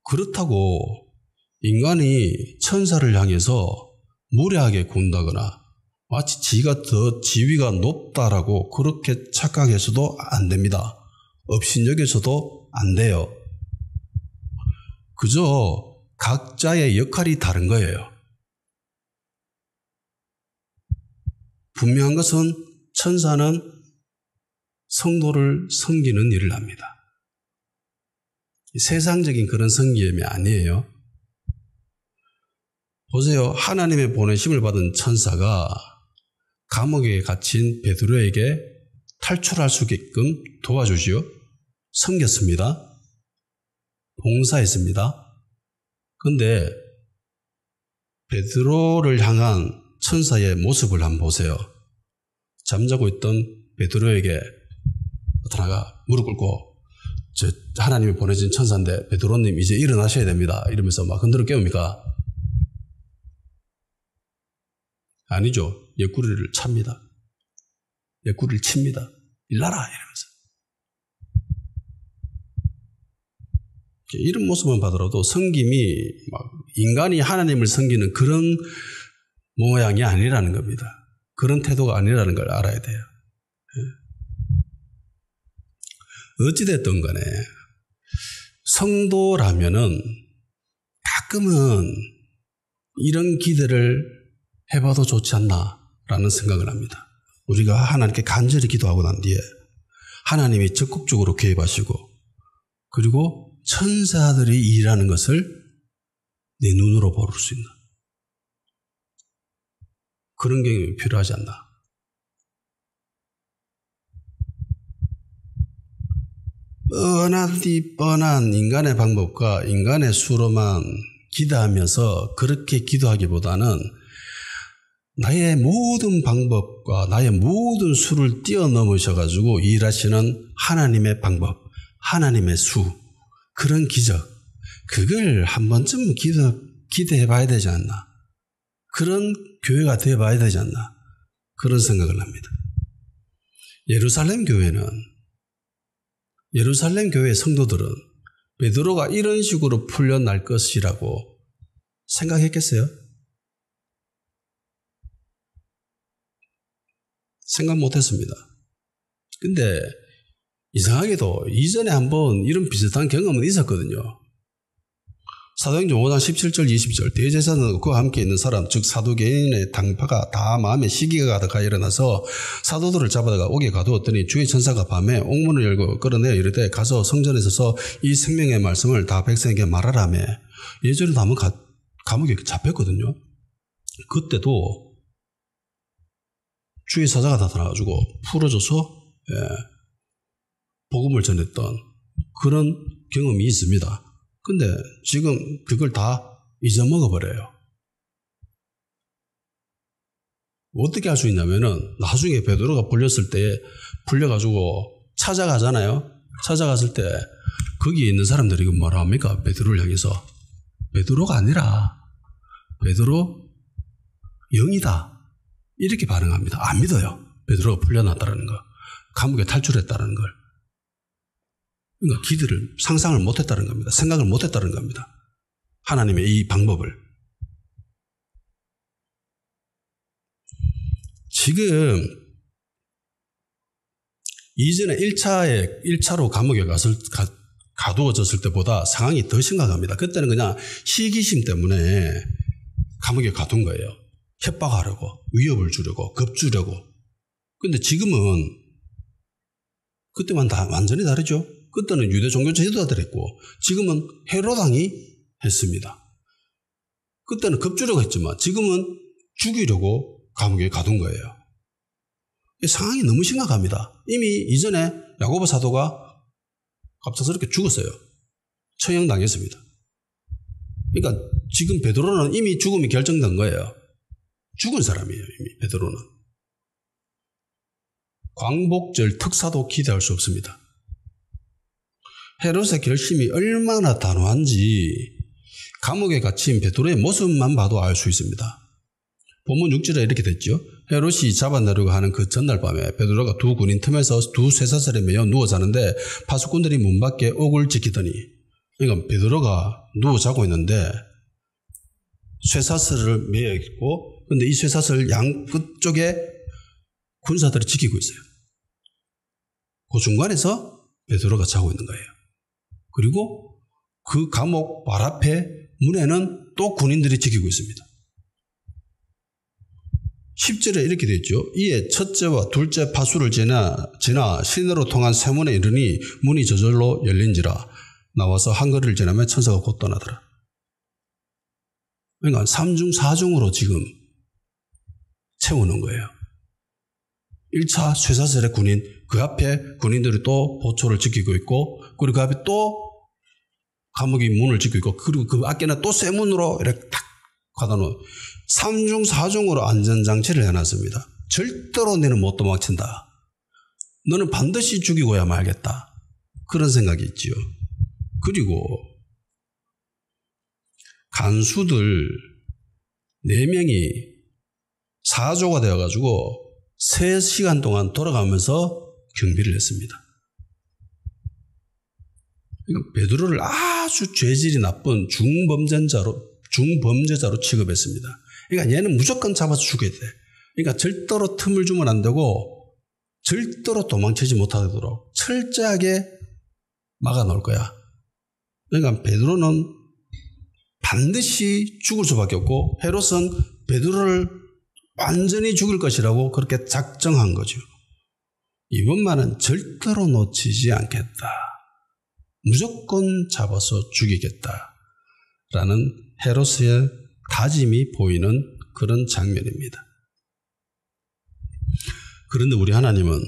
그렇다고 인간이 천사를 향해서 무례하게 군다거나 마치 지가 더 지위가 높다라고 그렇게 착각해서도 안 됩니다. 업신여겨서도 안 돼요. 그저 각자의 역할이 다른 거예요. 분명한 것은 천사는 성도를 섬기는 일을 합니다. 세상적인 그런 섬김이 아니에요. 보세요. 하나님의 보내심을 받은 천사가 감옥에 갇힌 베드로에게 탈출할 수 있게끔 도와주지요. 섬겼습니다. 봉사했습니다. 그런데 베드로를 향한 천사의 모습을 한번 보세요. 잠자고 있던 베드로에게 나타나가 무릎 꿇고 하나님이 보내신 천사인데 베드로님 이제 일어나셔야 됩니다. 이러면서 막 흔들어 깨웁니까? 아니죠. 옆구리를 찹니다. 옆구리를 칩니다. 일나라 이러면서. 이런 모습만 봐더라도 섬김이 막 인간이 하나님을 섬기는 그런 모양이 아니라는 겁니다. 그런 태도가 아니라는 걸 알아야 돼요. 어찌됐든 간에 성도라면은 가끔은 이런 기대를 해봐도 좋지 않나라는 생각을 합니다. 우리가 하나님께 간절히 기도하고 난 뒤에 하나님이 적극적으로 개입하시고 그리고 천사들이 일하는 것을 내 눈으로 볼 수 있는 그런 경험이 필요하지 않나. 뻔한 인간의 방법과 인간의 수로만 기도하면서 그렇게 기도하기보다는 나의 모든 방법과 나의 모든 수를 뛰어넘으셔가지고 일하시는 하나님의 방법, 하나님의 수, 그런 기적, 그걸 한 번쯤 기대해 봐야 되지 않나. 그런 교회가 되어 봐야 되지 않나. 그런 생각을 합니다. 예루살렘 교회 성도들은 베드로가 이런 식으로 풀려날 것이라고 생각했겠어요? 생각 못했습니다. 근데 이상하게도 이전에 한번 이런 비슷한 경험은 있었거든요. 사도행전 5장 17절 20절 대제사장과 그와 함께 있는 사람 즉 사두개인의 당파가 다 마음에 시기가 가득하 일어나서 사도들을 잡아다가 옥에 가두었더니 주의 천사가 밤에 옥문을 열고 끌어내어 이르되 가서 성전에 서서 이 생명의 말씀을 다 백성에게 말하라며. 예전에도 한번 감옥에 잡혔거든요. 그때도 주의 사자가 나타나가지고 풀어줘서 복음을 전했던 그런 경험이 있습니다. 근데 지금 그걸 다 잊어먹어버려요. 어떻게 할 수 있냐면은 나중에 베드로가 불렸을 때 불려가지고 찾아가잖아요. 찾아갔을 때 거기에 있는 사람들이 뭐라 합니까? 베드로를 향해서 베드로가 아니라 베드로 영이다 이렇게 반응합니다. 안 믿어요. 베드로가 풀려났다는 거, 감옥에 탈출했다는 걸. 그러니까 기대를 상상을 못했다는 겁니다. 생각을 못했다는 겁니다. 하나님의 이 방법을. 지금 이전에 1차로 감옥에 가두어졌을 때보다 상황이 더 심각합니다. 그때는 그냥 시기심 때문에 감옥에 가둔 거예요. 협박하려고, 위협을 주려고, 겁주려고. 근데 지금은 그때만 다 완전히 다르죠. 그때는 유대 종교 지도자들이 했고 지금은 헤로당이 했습니다. 그때는 겁주려고 했지만 지금은 죽이려고 감옥에 가둔 거예요. 상황이 너무 심각합니다. 이미 이전에 야고보 사도가 갑작스럽게 죽었어요. 처형당했습니다. 그러니까 지금 베드로는 이미 죽음이 결정된 거예요. 죽은 사람이에요. 이미 베드로는. 광복절 특사도 기대할 수 없습니다. 헤롯의 결심이 얼마나 단호한지 감옥에 갇힌 베드로의 모습만 봐도 알 수 있습니다. 본문 6절에 이렇게 됐죠. 헤롯이 잡아내려고 하는 그 전날 밤에 베드로가 두 군인 틈에서 두 쇠사슬에 매여 누워 자는데 파수꾼들이 문 밖에 옥을 지키더니, 그러니까 베드로가 누워 자고 있는데 쇠사슬을 매여 있고, 근데 이 쇠사슬 양 끝쪽에 군사들이 지키고 있어요. 그 중간에서 베드로가 자고 있는 거예요. 그리고 그 감옥 발 앞에 문에는 또 군인들이 지키고 있습니다. 10절에 이렇게 되어 있죠. 이에 첫째와 둘째 파수를 지나 시내로 통한 세문에 이르니 문이 저절로 열린지라. 나와서 한 거리를 지나며 천사가 곧 떠나더라. 그러니까 3중 4중으로 지금 채우는 거예요. 1차 쇠사슬의 군인, 그 앞에 군인들이 또 보초를 지키고 있고, 그리고 그 앞에 또 감옥이 문을 지키고 있고, 그리고 그 앞에는 또 쇠문으로 이렇게 탁 가다놓은 3중 4중으로 안전장치를 해놨습니다. 절대로 너는 못 도망친다. 너는 반드시 죽이고야 말겠다. 그런 생각이 있지요. 그리고 간수들 4명이 4조가 되어가지고 3시간 동안 돌아가면서 경비를 했습니다. 베드로를 아주 죄질이 나쁜 중범죄자로 취급했습니다. 그러니까 얘는 무조건 잡아서 죽여야 돼. 그러니까 절대로 틈을 주면 안 되고 절대로 도망치지 못하도록 철저하게 막아놓을 거야. 그러니까 베드로는 반드시 죽을 수밖에 없고 헤롯은 베드로를 완전히 죽일 것이라고 그렇게 작정한 거죠. 이번만은 절대로 놓치지 않겠다. 무조건 잡아서 죽이겠다라는 헤롯의 다짐이 보이는 그런 장면입니다. 그런데 우리 하나님은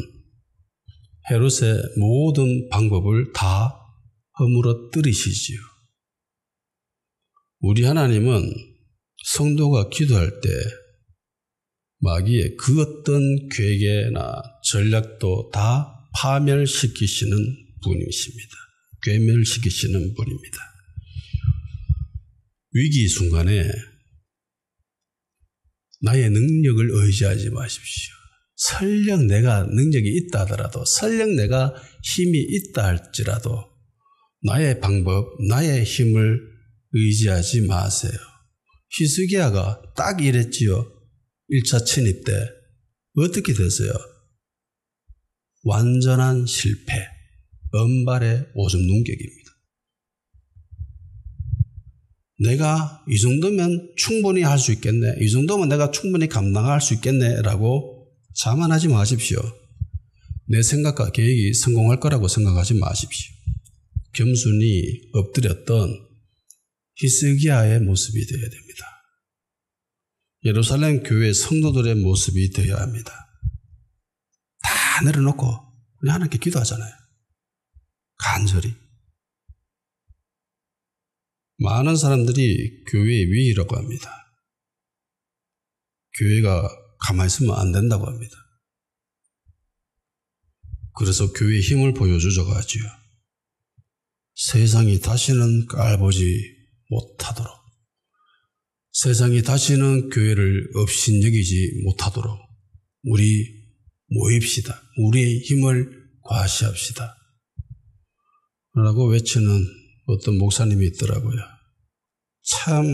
헤롯의 모든 방법을 다 허물어뜨리시지요. 우리 하나님은 성도가 기도할 때 마귀의 그 어떤 계계나 전략도 다 파멸시키시는 분이십니다. 괴멸시키시는 분입니다. 위기 순간에 나의 능력을 의지하지 마십시오. 설령 내가 능력이 있다 하더라도, 설령 내가 힘이 있다 할지라도 나의 방법, 나의 힘을 의지하지 마세요. 히스기야가 딱 이랬지요. 1차 침입 때 어떻게 됐어요? 완전한 실패, 은발의 오줌 눈격입니다. 내가 이 정도면 충분히 할 수 있겠네. 이 정도면 내가 충분히 감당할 수 있겠네. 라고 자만하지 마십시오. 내 생각과 계획이 성공할 거라고 생각하지 마십시오. 겸손히 엎드렸던 히스기야의 모습이 되어야 됩니다. 예루살렘 교회 성도들의 모습이 되어야 합니다. 다 내려놓고 그냥 하나님께 기도하잖아요. 간절히. 많은 사람들이 교회의 위기라고 합니다. 교회가 가만히 있으면 안 된다고 합니다. 그래서 교회의 힘을 보여주자고 하지요. 세상이 다시는 깔보지 못하도록, 세상이 다시는 교회를 업신여기지 못하도록 우리 모입시다. 우리의 힘을 과시합시다. 라고 외치는 어떤 목사님이 있더라고요. 참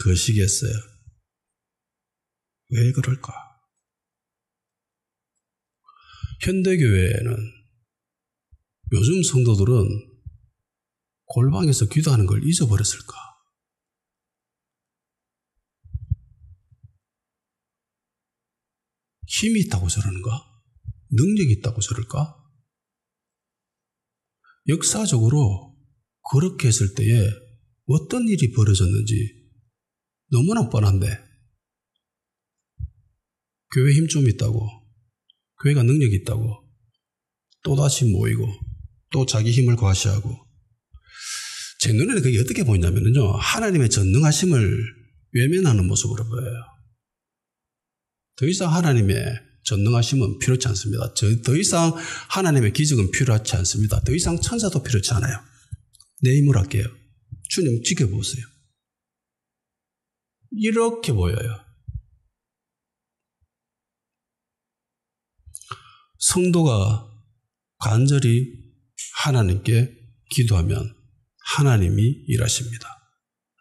거시기했어요. 왜 그럴까? 현대교회에는 요즘 성도들은 골방에서 기도하는 걸 잊어버렸을까? 힘이 있다고 저러는가? 능력이 있다고 저럴까? 역사적으로 그렇게 했을 때에 어떤 일이 벌어졌는지 너무나 뻔한데, 교회 힘 좀 있다고, 교회가 능력이 있다고 또다시 모이고 또 자기 힘을 과시하고, 제 눈에는 그게 어떻게 보이냐면요, 하나님의 전능하심을 외면하는 모습으로 보여요. 더 이상 하나님의 전능하심은 필요치 않습니다. 더 이상 하나님의 기적은 필요하지 않습니다. 더 이상 천사도 필요치 않아요. 내 힘으로 할게요. 주님 지켜보세요. 이렇게 보여요. 성도가 간절히 하나님께 기도하면 하나님이 일하십니다.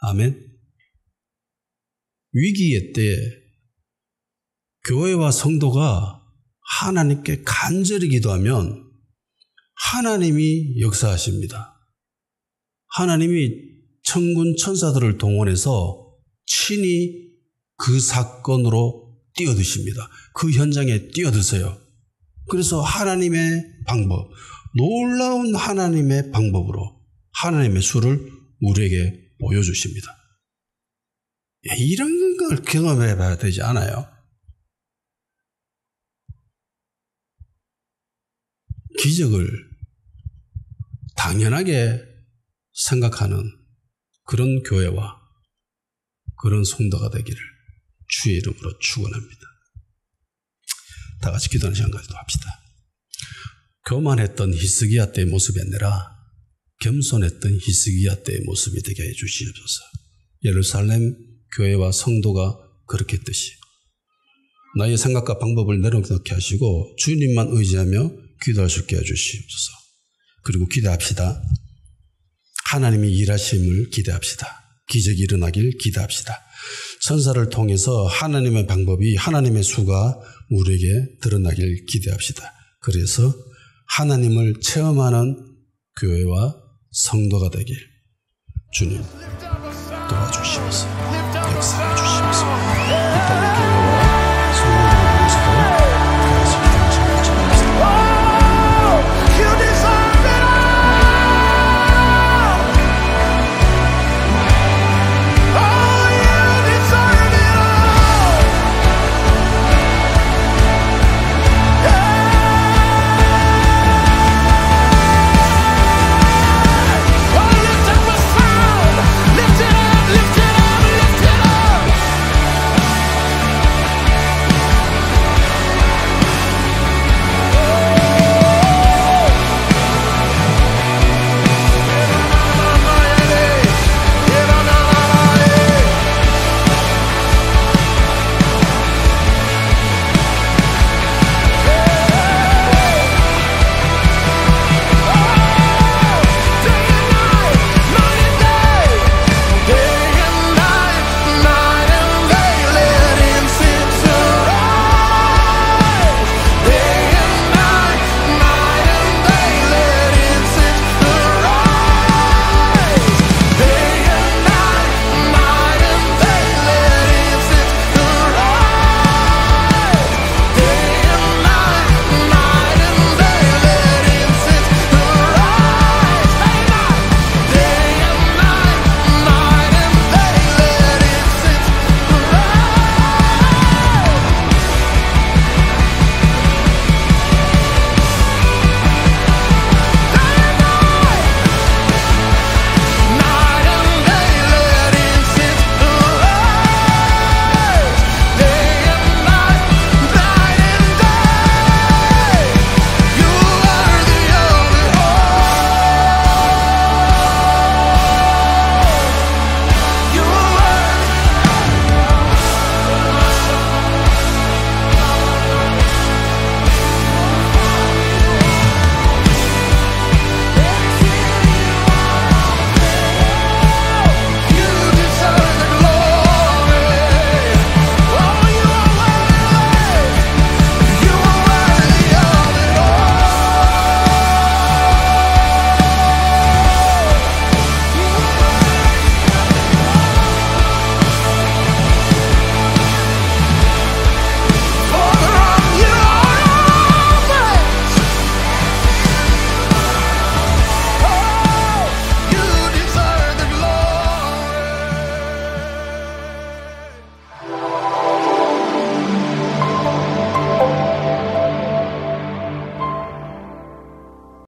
아멘. 위기의 때에 교회와 성도가 하나님께 간절히 기도하면 하나님이 역사하십니다. 하나님이 천군 천사들을 동원해서 친히 그 사건으로 뛰어드십니다. 그 현장에 뛰어드세요. 그래서 하나님의 방법, 놀라운 하나님의 방법으로 하나님의 수를 우리에게 보여주십니다. 이런 걸 경험해 봐야 되지 않아요? 기적을 당연하게 생각하는 그런 교회와 그런 성도가 되기를 주의 이름으로 축원합니다. 다 같이 기도하는 시간 가지도록 합시다. 교만했던 히스기야 때의 모습이 아니라 겸손했던 히스기야 때의 모습이 되게 해 주시옵소서. 예루살렘 교회와 성도가 그렇게 했듯이 나의 생각과 방법을 내려놓게 하시고 주님만 의지하며 기도할 수 있게 해주시옵소서. 그리고 기대합시다. 하나님이 일하심을 기대합시다. 기적이 일어나길 기대합시다. 천사를 통해서 하나님의 방법이, 하나님의 수가 우리에게 드러나길 기대합시다. 그래서 하나님을 체험하는 교회와 성도가 되길 주님 도와주시옵소서. 역사해 주시옵소서. 이 땅의 교회